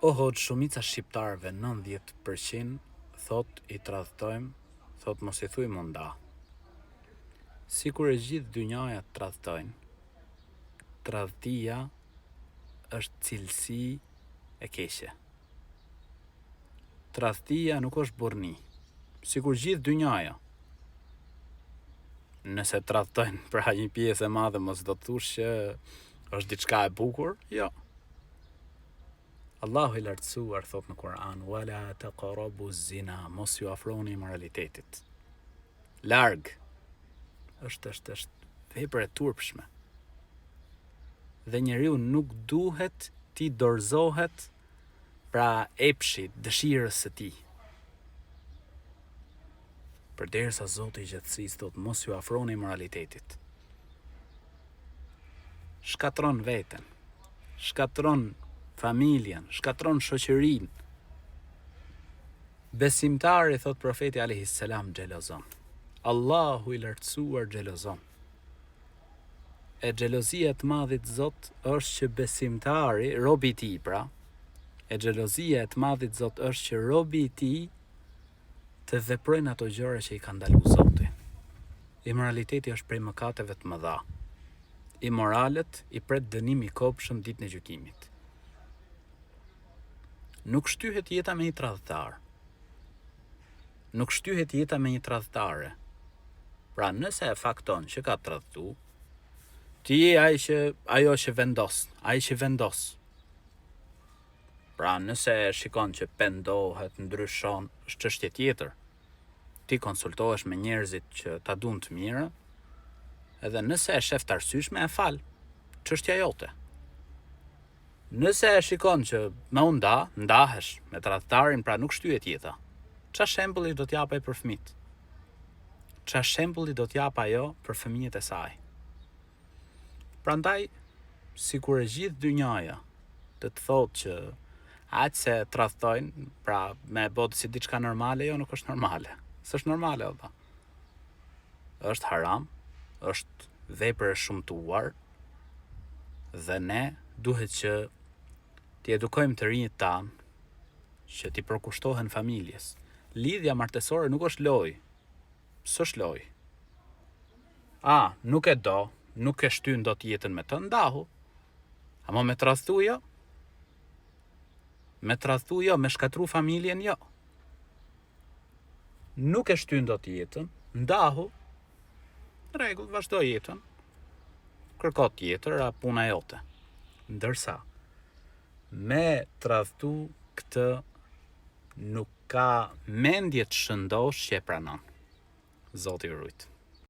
Ohot, shumica shqiptarëve 90% thot I tradhtojmë, thot mos I thuj munda. Sikur e gjithë dynjaja të tradhtojnë, tradhtia është cilësi e keqe. Tradhtia nuk është burrni, sikur gjithë dynjaja. Nëse tradhtojnë pra një pjesë e madhe, mos do të thush që është diçka e bukur, jo. Allahu I lartësuar thot në Kur'an, wala taqrabu zina, mos ju afroni moralitetit. Larg është vepër e turpshme. Dhe njeriu nuk duhet ti dorëzohet pra epshit, dëshirës së tij. Përderisa Zoti I gjatësisë thot mos ju afroni moralitetit. Shkatron veten, shkatron familjen, shkatron shoqërinë. Besimtari, thot profeti alayhis salam, xhelozon. Allahu I lartësuar xhelozon. E xhelozia e të madhit Zot është që besimtari, robi I tij pra, e xhelozia e të madhit Zot është që robi I tij të veprojnë ato gjëra që I ka ndaluar Zoti. Immoraliteti është prej mëkateve të mëdha. Immoralet I pret dënim I kopshëm ditën e gjykimit. Nuk shtyhet jeta me një tradhtar. Nuk shtyhet jeta me një tradhtare. Pra nëse e fakton që ka tradhtu, ti je ajo që vendos, ai që vendos. Pra nëse shikon që pendohet, ndryshon, është çështje tjetër. Ti konsultohesh me njerëzit që ta duan të mirë, edhe nëse e shef të arsyeshme, e fal, çështja jote. Nëse e shikon që me u ndahesh me tradhtarin, pra nuk shtyhet jeta. Çfarë shembulli do t'jap ai për fëmijët? Çfarë shembulli do t'jap ajo për fëmijët e saj? Prandaj, sikur e gjithë dynjaja të thotë që aq se tradhtojnë, pra me botë si diçka normale, jo nuk është normale. S'është normale valla. Është haram, është vepër e shumtuar, dhe ne duhet që t'i edukojmë të rinjt tanë që t'i përkushtohen familjes. Lidhja martesore nuk është lojë. S'është lojë. Nuk e do, nuk e shtyn dot jetën me të, ndahu. Ama me tradhtu jo. Me tradhtu jo, me shkatru familjen jo. Nuk e shtyn dot jetën, ndahu. Rregull, vazhdo jetën. Kërko tjetër, puna jote. Ndërsa me tradhtu këtë nuk ka mendje të shëndosh që e pranon. Zoti ju rujt.